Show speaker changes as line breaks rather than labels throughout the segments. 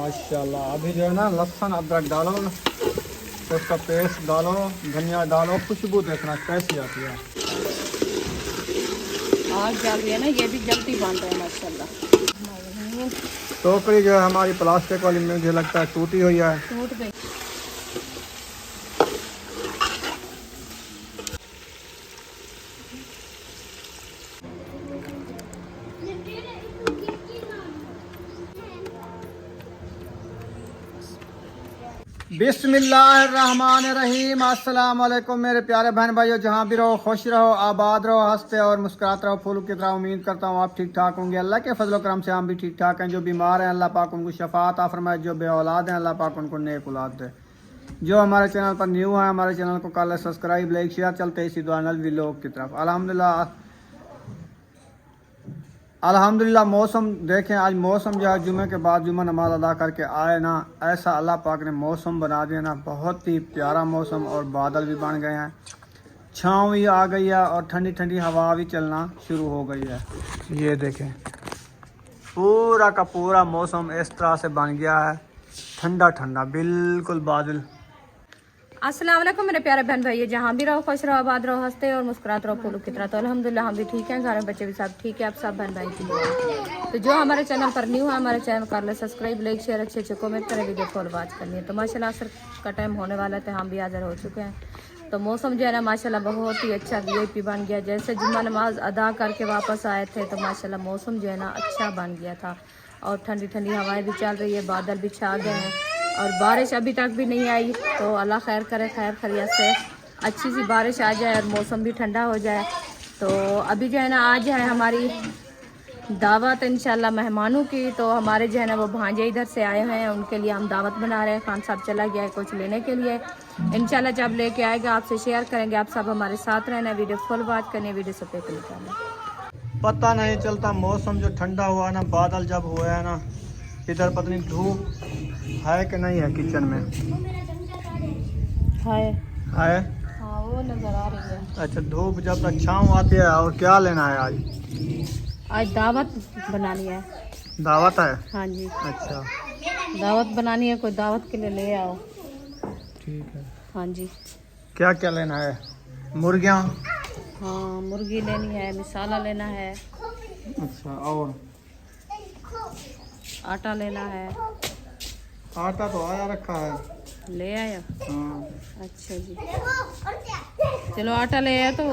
माशाल्लाह। अभी जो है ना लहसुन अदरक डालो, तो उसका पेस्ट डालो, धनिया डालो, खुशबू देखना कैसी आती है।
आग जल रही है ना, ये भी जल्दी बन रहा है माशाल्लाह।
टोकरी जो है हमारी प्लास्टिक वाली, मुझे लगता है टूटी हुई है।
टूट गई।
बिस्मिल्लाहिर्रहमानिर्रहीम। अस्सलाम वालेकुम मेरे प्यारे बहन भाइयों, जहाँ भी रहो खुश रहो, आबाद रहो, हंसते और मुस्कुराते रहो फूलों की तरह। उम्मीद करता हूँ आप ठीक ठाक होंगे। अल्लाह के फजल करम से हम भी ठीक ठाक हैं। जो बीमार हैं अल्लाह पाक उनको शफात आ फरमाए, जो बे औलाद हैं अल्लाह पाक उनको नेक औलाद दे। जो हमारे चैनल पर न्यू है, हमारे चैनल को कर ले सब्सक्राइब, लाइक शेयर। चलते इसी दुआ नल व्लॉग की तरफ। अल्हम्दुलिल्लाह मौसम देखें, आज मौसम जो है जुमे के बाद जुम्मा नमाज अदा करके आए ना, ऐसा अल्लाह पाक ने मौसम बना दिया ना, बहुत ही प्यारा मौसम। और बादल भी बन गए हैं, छाँव भी आ गई है और ठंडी ठंडी हवा भी चलना शुरू हो गई है। ये देखें पूरा का पूरा मौसम इस तरह से बन गया है, ठंडा ठंडा बिल्कुल बादल।
अस्सलाम वालेकुम मेरे प्यारे बहन भाई, जहाँ भी रहो खुश रहो, आबाद रहो, हंसते और मुस्कुराते रहो फूलों की तरह। तो अल्हम्दुलिल्लाह हम भी ठीक हैं, घर में बच्चे भी सब ठीक है, आप सब बहन भाई ठीक है। तो जो हमारे चैनल पर न्यू है, हमारे चैनल कर ले सब्सक्राइब, लाइक शेयर, अच्छे अच्छे कमेंट करें, वीडियो फॉलो वॉच करनी है। तो माशाल्लाह असर का टाइम होने वाला था, हम भी हाजिर हो चुके हैं। तो मौसम जो है ना माशाल्लाह बहुत ही अच्छा VIP बन गया। जैसे जुम्मा नमाज अदा करके वापस आए थे तो माशाल्लाह मौसम जो है ना अच्छा बन गया था, और ठंडी ठंडी हवाएं भी चल रही है, बादल भी छा गए हैं, और बारिश अभी तक भी नहीं आई। तो अल्लाह खैर करे, खैर खैरियत से अच्छी सी बारिश आ जाए और मौसम भी ठंडा हो जाए। तो अभी जो है ना आज है हमारी दावत इंशाल्लाह मेहमानों की। तो हमारे जो है ना वो भांजे इधर से आए हुए हैं, उनके लिए हम दावत बना रहे हैं। खान साहब चला गया है कुछ लेने के लिए, इंशाल्लाह जब लेके आएगा आपसे शेयर करेंगे। आप सब हमारे साथ रहना, वीडियो फुल वॉच करनी है, वीडियो से पे क्लिक करना।
पता नहीं चलता मौसम जो ठंडा हुआ ना, बादल जब हुआ है ना, इधर पता नहीं धूप है कि नहीं है किचन में।
है
है
हाँ, वो नज़र आ रही है।
अच्छा, धूप जब तक छाँव आती है। और क्या लेना है आज?
आज दावत बनानी है।
दावत है?
हाँ जी,
अच्छा
दावत बनानी है, कोई दावत के लिए ले आओ।
ठीक है।
हाँ जी,
क्या क्या लेना है? मुर्गियाँ?
हाँ मुर्गी लेनी है, मिसाला लेना है,
अच्छा, और
आटा लेना है।
आटा तो आया रखा है।
ले आया?
हाँ।
अच्छा जी, चलो आटा ले आया। तो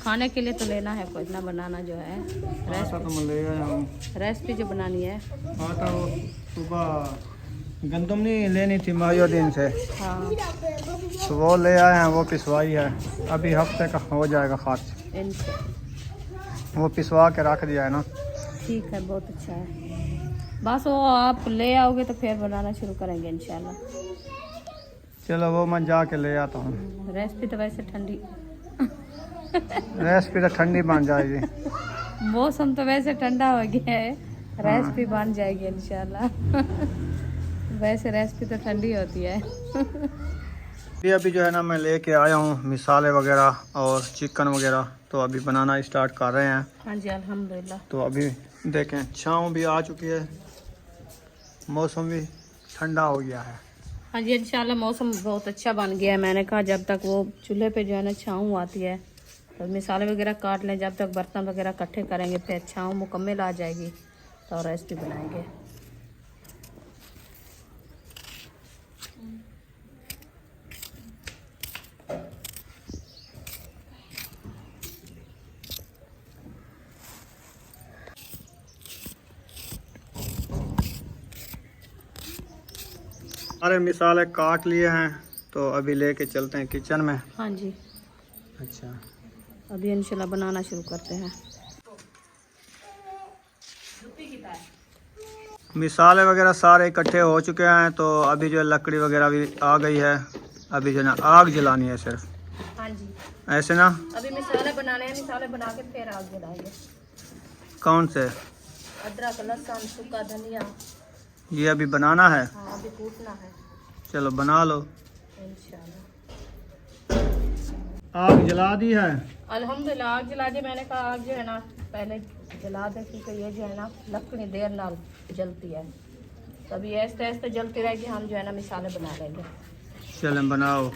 खाने के लिए तो लेना है कुछ ना, बनाना जो है
आटा तो मैं ले आया हूँ।
रेसिपी जो बनानी है।
आटा वो सुबह गंदम नहीं लेनी थी माहिउद्दीन से,
हाँ
तो वो ले आए हैं, वो पिसवाई है। अभी हफ्ते का हो जाएगा खर्च।
इनसे
वो पिसवा के रख दिया है ना।
ठीक है, बहुत अच्छा है। बस वो आप ले आओगे तो फिर बनाना शुरू करेंगे इंशाल्लाह।
चलो वो मैं जाके ले आता हूँ।
रेसिपी तो वैसे ठंडी
रेसिपी तो ठंडी बन जाएगी।
मौसम तो वैसे ठंडा हो गया है, रेसिपी बन जाएगी इंशाल्लाह। वैसे रेसिपी तो ठंडी होती है।
अभी जो है ना मैं लेके आया हूँ मिसाले वगैरह और चिकन वगैरह, तो अभी बनाना स्टार्ट कर रहे हैं।
हाँ जी अल्हम्दुलिल्लाह।
तो अभी देखें छाँव भी आ चुकी है, मौसम भी ठंडा हो गया है।
हाँ जी इंशाल्लाह मौसम बहुत अच्छा बन गया है। मैंने कहा जब तक वो चूल्हे पे जो है ना छाँव आती है तो मिसाले वगैरह काट लें, जब तक बर्तन वगैरह इकट्ठे करेंगे फिर छाँव मुकम्मल आ जाएगी तो रेसिपी बनाएंगे।
सारे मिसाले काट लिए हैं, तो अभी लेके चलते हैं किचन में।
हाँ जी,
अच्छा,
अभी इंशाल्लाह बनाना शुरू करते हैं।
मिसाले वगैरह सारे इकट्ठे हो चुके हैं, तो अभी जो है लकड़ी वगैरह भी आ गई है। अभी जो है ना आग जलानी है सिर्फ।
हाँ जी,
ऐसे ना?
अभी मिसाले बनाने हैं, मिसाले बना के फिर आग जलाएंगे।
कौन से?
अदरक, लहसुन, सूखा धनिया।
ये अभी बनाना है?
हाँ अभी कूटना है
चलो बना लो।
इंशाल्लाह।
आग जला दी है?
अल्हम्दुलिल्लाह आग जला दी। मैंने कहा आग जो है ना पहले जला दे, क्योंकि ये जो है ना लकड़ी देर नाल जलती है। तो अभी ऐसे ऐसे जलती रहेगी, हम जो है ना मिसाले बना लेंगे।
चलें बनाओ।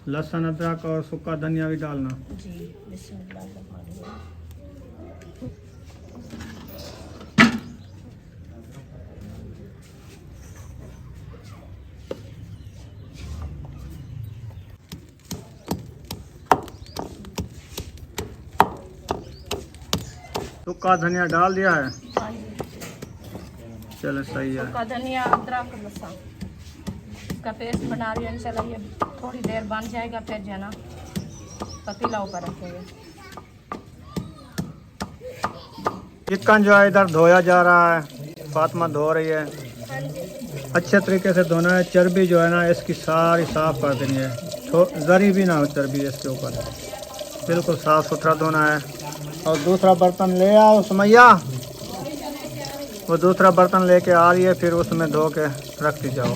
लहसुन अदरक और सूखा धनिया भी डालना।
जी बिस्मिल्लाह।
सूखा धनिया डाल दिया है।
हाँ जी,
चलो सही है।
सूखा धनिया अदरक लहसुन इसका पेस्ट बना रही है इंशाल्लाह। ये थोड़ी देर बन जाएगा, फिर जो है ना पतीला ऊपर रखेंगे।
चिकन जो है इधर धोया जा रहा है, फातिमा धो रही है।
हाँ जी,
अच्छे तरीके से धोना है। चर्बी जो है ना इसकी सारी साफ कर देनी है, जरी भी ना हो चर्बी इसके ऊपर। बिल्कुल साफ सुथरा धोना है। और दूसरा बर्तन ले आओ सुमैया। वो दूसरा बर्तन लेके आ रही है, फिर उसमें धो के रखती जाओ।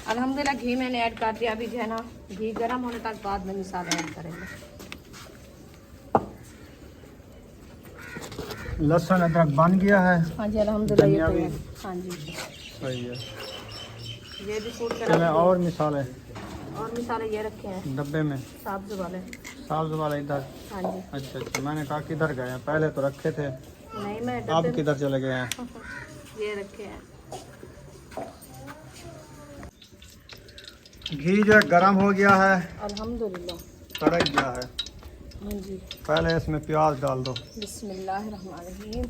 अल्हम्दुलिल्लाह घी मैंने ऐड कर दिया। अभी जो है ना घी गर्म होने तक बाद में मसाला ऐड करेंगे।
लहसुन अदरक बन गया है।
हाँ जी अल्हम्दुलिल्लाह ये
धनिया
तो
भी।
है। हाँ जी
सही है।
ये भी सूट
चले
करा
और मिसाले
और मिसाले ये रखे हैं
डब्बे में।
सब्ज वाले।
साब्ज वाला इधर।
हाँ जी,
अच्छा अच्छा, मैंने कहा किधर गए हैं, पहले तो रखे थे,
नहीं मैं
अब
डब्बे
किधर चले गए हैं।
में ये रखे हैं।
घी जो है गर्म हो गया है,
अल्हम्दुलिल्लाह
कड़क गया है।
हाँ जी,
पहले इसमें प्याज डाल दो।
बिस्मिल्लाहिर्रहमानिर्रहीम।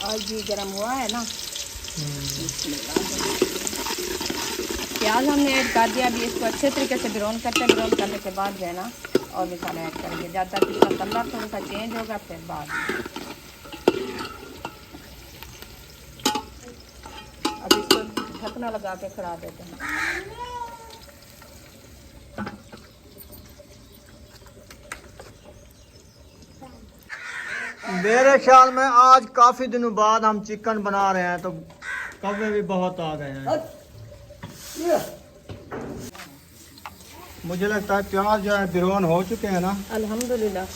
और घी गर्म हुआ है ना, प्याज हमने ऐड कर दिया। अभी इसको अच्छे तरीके से ब्राउन करते हैं। ब्राउन करने के बाद जो है ना और मसाला ऐड करेंगे। जब तक इसका कलर थोड़ा सा चेंज होगा फिर बाद में। अब इसको ढकना लगा के खड़ा देते हैं।
मेरे ख्याल में आज काफी दिनों बाद हम चिकन बना रहे हैं, तो कौवे भी बहुत आ गए हैं। मुझे लगता है प्याज जो है ब्राउन हो चुके हैं ना।
अल्हम्दुलिल्लाह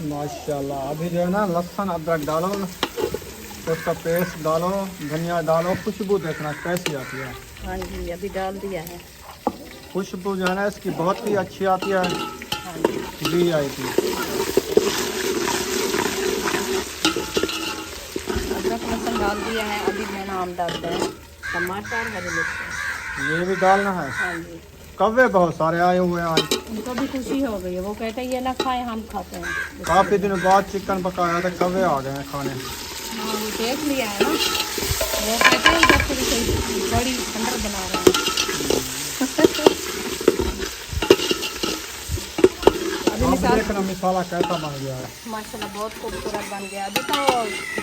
माशाल्लाह। अभी जो है ना लहसुन अदरक डालो, उसका पेस्ट डालो, धनिया डालो, खुशबू देखना कैसी आती है।
हाँ जी अभी डाल दिया है।
खुशबू जो है ना इसकी बहुत ही अच्छी आती है।
हाँ जी
VIP।
अदरक लहसुन डाल दिया है। अभी जो है ना हम डालते हैं टमाटर, हरी मिर्च।
ये भी डालना है।
हाँ जी,
कौवे बहुत सारे आए हुए हैं आज।
उनको भी खुशी हो गई है। वो कहते हैं ये ना खाएं, हम खाते हैं।
काफी दिनों बाद चिकन पकाया था, कौवे आ गए हैं खाने।
हाँ वो देख लिया है ना। वो कहते हैं जब थोड़ी सी बड़ी खंडर बना रहे हैं। अभी
आप
मिसाल
देखना मसाला कैसा बन गया है।
माशाल्लाह बहुत खूबसूरत बन गया। अभी तो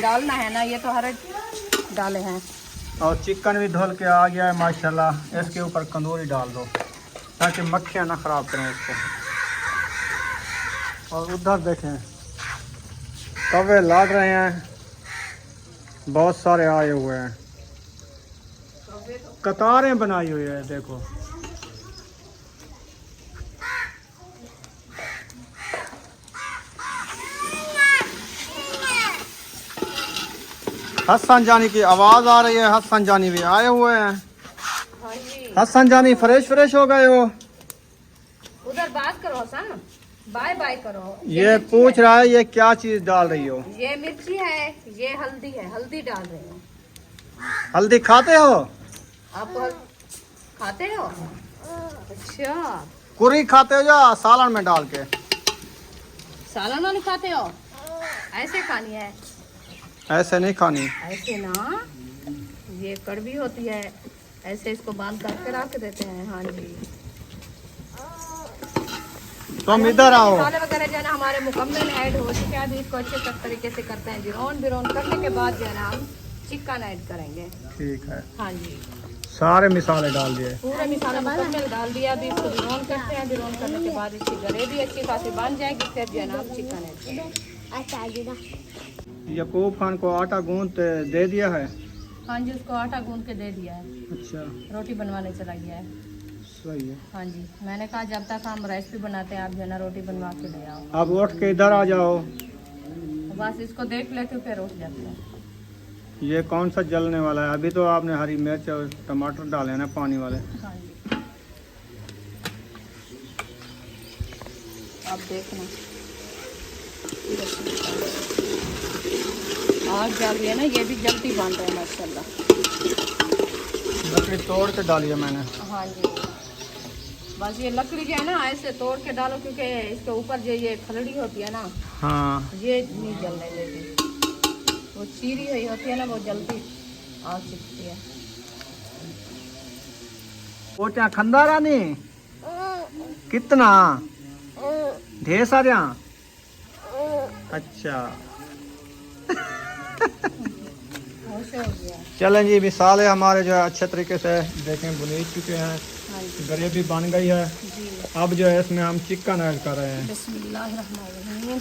डालना है ना, ये तो हर डाले हैं।
और चिकन भी धुल के आ गया है माशाल्लाह। इसके ऊपर कंदूरी डाल दो ताकि मक्खियाँ ना खराब करें इसको। और उधर देखें कौवे लाड़ रहे हैं, बहुत सारे आए हुए हैं, कतारें बनाई हुई है देखो। हसन जानी की आवाज आ रही है। हसन जानी भी आए हुए हैं।
हाँ जी,
हसन जानी फ्रेश हो गए हो।
उधर बात करो हसन, बाय बाय करो।
ये पूछ रहा है ये क्या चीज डाल रही हो।
ये मिर्ची है, ये हल्दी है। हल्दी डाल रहे हो।
हल्दी खाते हो?
आप खाते हो? अच्छा,
कुरी खाते हो या सालन में डाल के?
सालन वाली खाते हो? ऐसे खानी है?
ऐसे नहीं खानी।
ऐसे ना, ये कड़वी होती है। ऐसे इसको बांध करके रख देते हैं। हाँ जी,
तुम इधर आओ।
मसाले वगैरह जो है ना हमारे मुकम्मल ऐड हो चुके हैं। अभी इसको अच्छे तरीके से करते हैं। ब्राउन करने के बाद जो है ना हम चिकन ऐड करेंगे।
ठीक है।
हाँ जी,
सारे मिसाले डाल दिए।
पूरे मिसाला मुकम्मल डाल दिया। अभी इसको बिरौन करते हैं। बिरौन करने के बाद इसकी ग्रेवी अच्छी खासी बन जाएगी, फिर जो है ना चिकन है।
यकूब खान को आटा गूंद दे दिया है।
हाँ जी, उसको आटा गूंद के दे दिया है।
अच्छा,
रोटी बनवाने चला गया है।
सही है।
हाँ जी, मैंने कहा जब तक हम रेसिपी बनाते हैं आप जो है ना रोटी बनवा के ले आओ।
अब उठ के इधर आ जाओ।
बस इसको देख लेते हो फिर उठ जाते हैं।
ये कौन सा जलने वाला है? अभी तो आपने हरी मिर्च और टमाटर डाले हैं ना पानी वाले।
हाँ जी, अब देखना आग जल रही है ना, ये भी जल्दी बन रहा है माशाल्लाह।
लकड़ी तोड़ के डाली है मैंने।
हाँ जी, बस ये लकड़ी जो है ना ऐसे तोड़ के डालो, क्योंकि इसके ऊपर जो ये खलड़ी होती है ना,
हाँ,
ये नहीं जलने देती। वो चीरी हुई होती है ना, वो जल्दी आग चिपकती है।
वो क्या खंदा रानी? कितना ढेर सारे? अच्छा,
होश हो गया।
चलें जी, मिसाले हमारे जो है अच्छे तरीके से देखें बुनी चुके हैं।
हाँ जी
ग्रेवी बन गई है।
जी,
अब जो है इसमें हम चिकन ऐड कर रहे हैं।
बिस्मिल्लाहिर्रहमानिर्रहीम।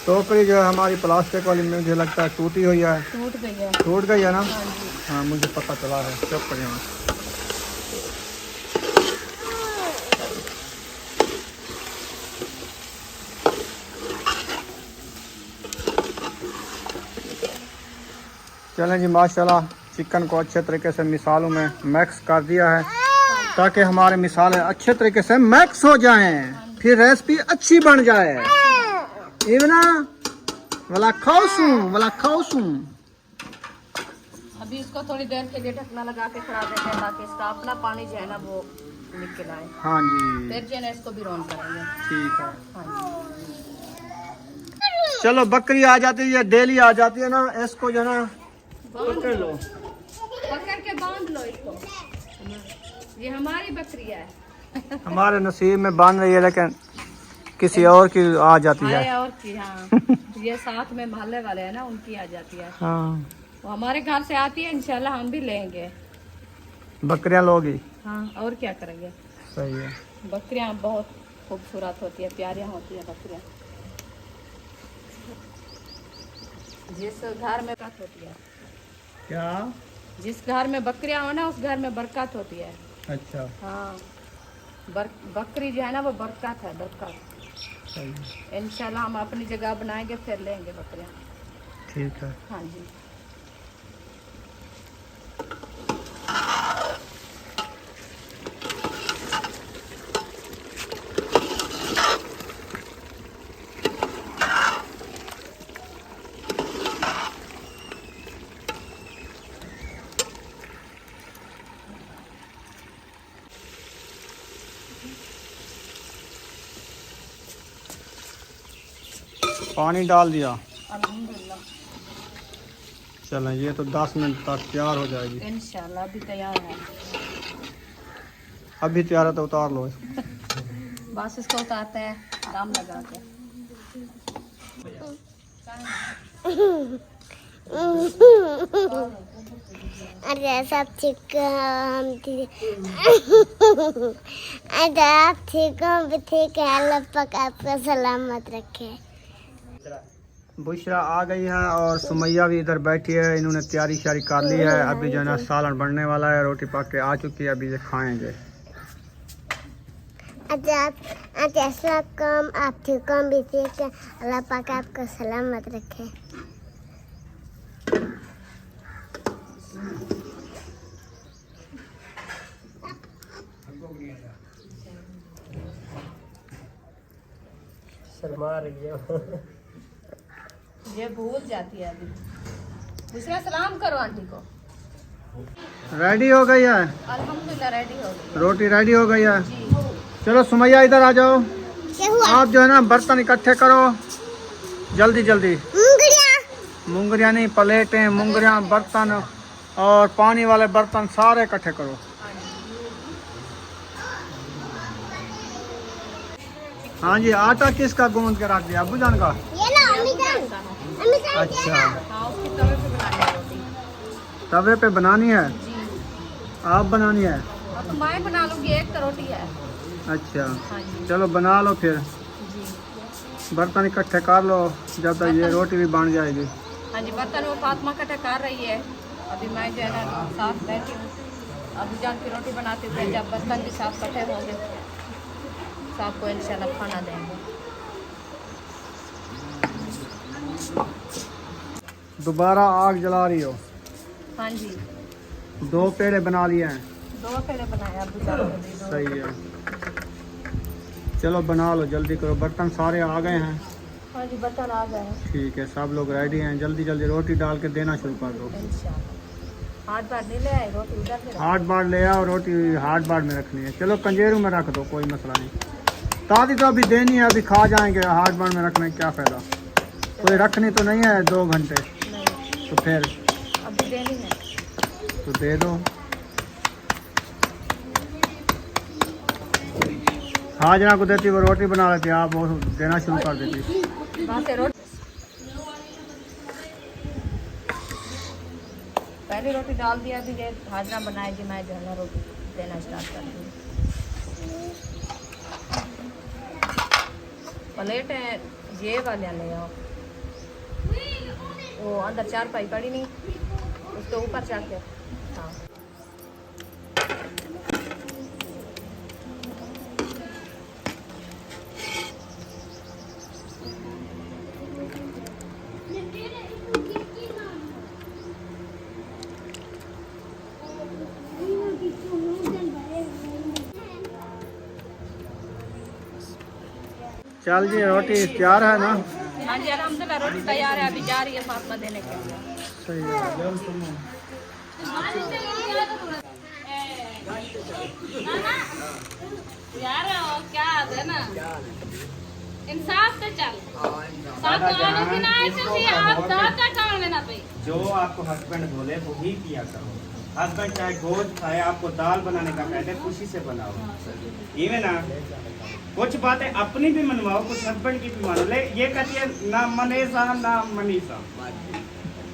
टोकरी जो है हमारी प्लास्टिक वाली, मुझे लगता है टूटी हुई है।
टूट गई है।
टूट गई है ना?
हाँ जी,
हाँ, मुझे पता चला है। चुप करें। चलें जी, माशाल्लाह चिकन को अच्छे तरीके से मिसालों में मिक्स कर दिया है, ताकि हमारे मिसाले अच्छे तरीके से मिक्स हो जाएं, फिर रेसिपी अच्छी बन जाए। इवना वाला खाऊसू।
अभी इसको थोड़ी देर के लिए ढकना लगा के खड़ा देते हैं, ताकि इसका अपना पानी जो है ना वो निकल आए।
हाँ जी,
फिर जो है ना इसको भी रोन करेंगे।
ठीक है।
हाँ जी,
चलो, बकरी आ जाती है, डेली आ जाती है ना, इसको जो है ना पकड़ लो।
पकड़ के बांध लो इसको। ये हमारी बकरी है।
हमारे नसीब में बन रही है, लेकिन किसी और की आ जाती है।
और की, हाँ। ये साथ में मोहल्ले वाले हैं ना, उनकी आ जाती है।
हाँ,
वो हमारे घर से आती है, इंशाल्लाह हम भी लेंगे।
बकरियां लोगी।
हाँ, और क्या करेंगे।
सही है।
बकरियां बहुत खूबसूरत होती है, प्यारियां होती है बकरियां। जिस घर में बरकत होती है,
क्या?
जिस घर में बकरियां हो ना, उस घर में बरकत होती है।
अच्छा,
हाँ, बकरी जो है ना वो बरकत है, बरकत।
सही है।
इंशाल्लाह हम अपनी जगह बनाएंगे, फिर लेंगे बकरियां।
ठीक है।
हाँ जी,
पानी डाल दिया।
अल्हम्दुलिल्लाह।
चलें, ये तो 10 मिनट तक तैयार हो जाएगी।
इंशाल्लाह अभी तैयार है।
अभी तैयार है तो उतार लो इसको।
बस इसको उतारते हैं दम लगा के।
अरे सब ठीक हम अरे आप ठीक हो भी ठीक है। अल्लाह पाक आपको सलामत रखे।
बुशरा आ गई है और सुमैया भी इधर बैठी है। इन्होंने तैयारी शारी कर ली है। अभी जो है ना सालन बनने वाला है, रोटी पक के आ चुकी है, अभी ये खाएंगे।
आप ठीक हो भी ठीक है। अल्लाह पाक आपको सलामत रखे।
शर्मा रही है।
ये भूल जाती है अभी। दूसरा सलाम करो आंटी को।
रेडी हो गई है,
अल्हम्दुलिल्लाह रेडी हो गई।
रोटी रेडी हो गई है।
जी,
चलो सुमैया इधर आ जाओ।
क्या हुआ?
आप जो है ना बर्तन इकट्ठे करो जल्दी जल्दी।
मुंगरिया
मुंगरिया नहीं, प्लेटें, मुंगरिया, बर्तन और पानी वाले बर्तन सारे इकट्ठे करो। हाँ जी, आटा किसका गूंद के रख दिया? अब्बू जान का।
ये लो अम्मी जान
अच्छा,
हाँ उसकी तवे पे बनानी है रोटी।
तवे पे बनानी है।
जी,
आप बनानी है?
और तो मैं बना लूँगी, एक तो रोटी है।
अच्छा
हाँ जी
चलो बना लो फिर,
जी।
बर्तन इकट्ठे कर लो जब तक ये रोटी भी बन जाएगी।
हाँ जी, बर्तन वो फातिमा इकट्ठे कर रही है, अभी मैं जो है ना साथ बैठी हूँ। अभी जान की रोटी बनाते थे, जब बर्तन भी साफ इकट्ठे होंगे सबको इंशाल्लाह खाना देंगे।
दोबारा आग जला रही हो?
हाँ जी,
2 पेड़े बना लिए हैं।
2 पेड़े बनाए अभी जान को दे दो।
सही है, चलो बना लो, जल्दी करो, बर्तन सारे आ गए हैं।
हाँ जी, बर्तन आ गए हैं
ठीक है, सब लोग रेडी हैं, जल्दी जल्दी रोटी डाल के देना शुरू कर दो।
इंशाल्लाह। हाथ बार नहीं ले आए, रोटी उधर से रख।
हाथ बार ले आओ, रोटी हाथ बार में रखनी है। चलो कंजेरू में रख दो, कोई मसला नहीं। ताज़ी तो अभी देनी है, अभी खा जाएंगे, हाथ बार में रखने का क्या फ़ायदा। कोई रखनी तो नहीं है 2 घंटे,
नहीं
तो फिर
अभी देनी है।
तो दे दो। हाजरा को देती वो रोटी बना लेती, आप वो देना शुरू कर देती।
वहाँ से रोटी, पहले रोटी डाल दिया, अभी ये हाजरा बनाएगी, मैं जो है ना रोटी देना स्टार्ट कर दूँगी। प्लेट है ये वाले ले आओ, वो अंदर 4 पाई पड़ी नहीं, उसके ऊपर चढ़ के। हाँ
चल जी, रोटी तैयार है ना?
हाँ जी, अल्हम्दुलिल्लाह रोटी तैयार है, अभी जा रही है फातिमा देने के लिए।
सही है।
यार क्या है ना, इंसाफ से चल साथ वालों की ना ऐसे आप दादा काम लेना पे।
जो आपको हस्बैंड बोले वही किया करो। हस्बैंड चाहे गोश्त खाए, आपको दाल बनाने का कहते खुशी से बनाओ, ये ना कुछ बातें अपनी भी मनवाओ, कुछ हस्बैंड की भी मानो। ले ये कहती है ना मनीषा ना मनीषा,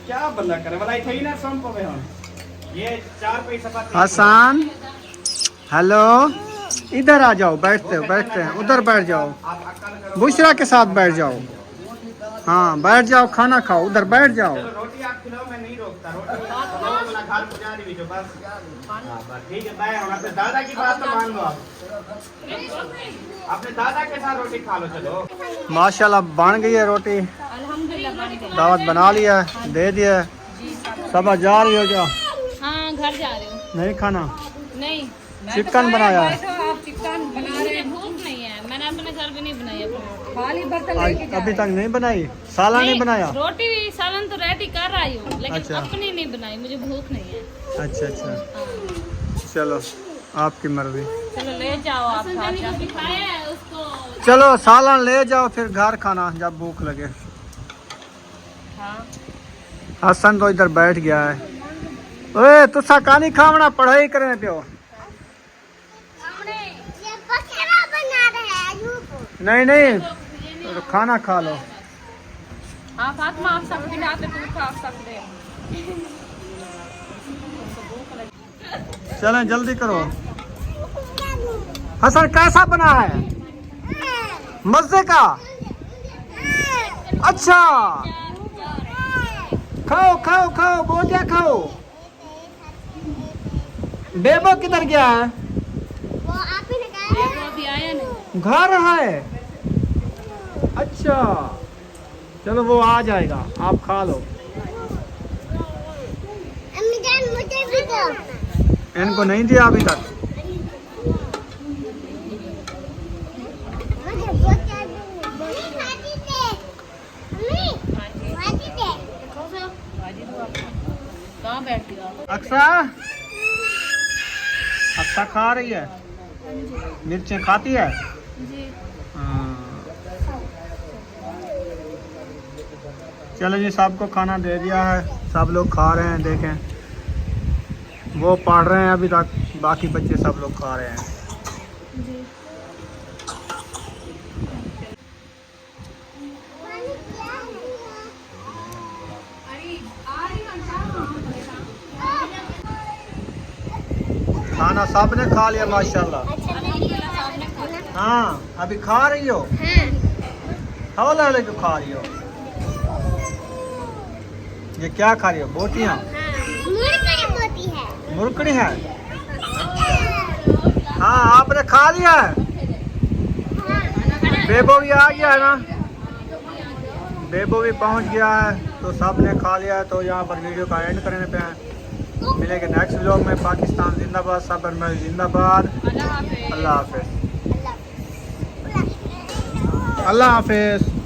क्या बंदा करे वाला इथे ही ना सम पवे हम ये 4 पैसा का।
हसन, हेलो, इधर आ जाओ, बैठते हैं, उधर बैठ जाओ, बुशरा के साथ बैठ जाओ। हाँ बैठ जाओ, खाना खाओ, उधर बैठ जाओ।
चलो रोटी आप खिलाओ, मैं नहीं रोकता। रोटी वाला घर पुजारी भी जो बस। हाँ बस ठीक है, मैं अपने दादा की बात तो मान लो आप। अपने दादा के साथ रोटी खा लो। चलो
माशाल्लाह बन गई है रोटी,
अल्हम्दुलिल्लाह बन गई।
दावत बना लिया, दे दिया। सब जा रही हो क्या?
हाँ घर जा रहे हो?
नहीं खाना?
नहीं,
चिकन बनाया है?
आप चिकन बना रहे हैं? भूख नहीं है, मैंने अपने घर भी नहीं बनाई अपने। खाली बर्तन लेके जा
अभी तक नहीं बनाई? साला नहीं बनाया?
रोटी सालन तो रेडी कर रही हूँ, लेकिन
अच्छा।
अपनी नहीं बनाई, मुझे भूख नहीं है।
अच्छा अच्छा,
हाँ।
चलो आपकी मर्जी।
चलो ले जाओ आप, खाया है उसको।
चलो सालन ले जाओ, फिर घर खाना जब भूख लगे।
हाँ
हसन तो इधर बैठ गया है। ओए तुसा कहानी खावना, पढ़ाई करने पे हो?
ये बकरा बना रहे हैं आलू।
नहीं नहीं, तो खाना खा लो।
हाँ फातिमा, आप सब खिलाते तो आप सब दे।
चलें जल्दी करो। हसन कैसा बना है? मजे का? अच्छा, खाओ खाओ खाओ, बोटिया खाओ। बेबो किधर गया है?
वो आप ही ने कहा
वो अभी आया नहीं।
घर है? अच्छा चलो वो आ जाएगा, आप खा लो।
अम्मी जान मुझे भी दो।
इनको नहीं दिया अभी तक?
मुझे बोतल दो। खाती थे अम्मी, खाती थे।
कहाँ बैठी हो आप?
अक्सा, अक्सा खा रही है? मिर्चें खाती है? हाँ। चलो जी, सबको खाना दे दिया है, सब लोग खा रहे हैं। देखें वो पढ़ रहे हैं अभी तक, बाकी बच्चे सब लोग खा रहे हैं। खाना सबने खा लिया माशाल्लाह।
अच्छा मेरी खाना खाना
हाँ अभी खा रही हो?
हाँ
हौला हौले क्यों खा रही हो? ये क्या खा रही हो? बोटियाँ?
मुर्गी होती है
मुरकड़ी है? हाँ आपने खा लिया है? बेबो भी आ गया है ना? बेबो भी पहुंच गया है, तो सबने खा लिया है। तो यहाँ पर वीडियो का एंड करने पे हैं। मिलेंगे नेक्स्ट व्लॉग में। पाकिस्तान जिंदाबाद, साबर में जिंदाबाद। अल्लाह हाफिज। अल्लाह हाफिज।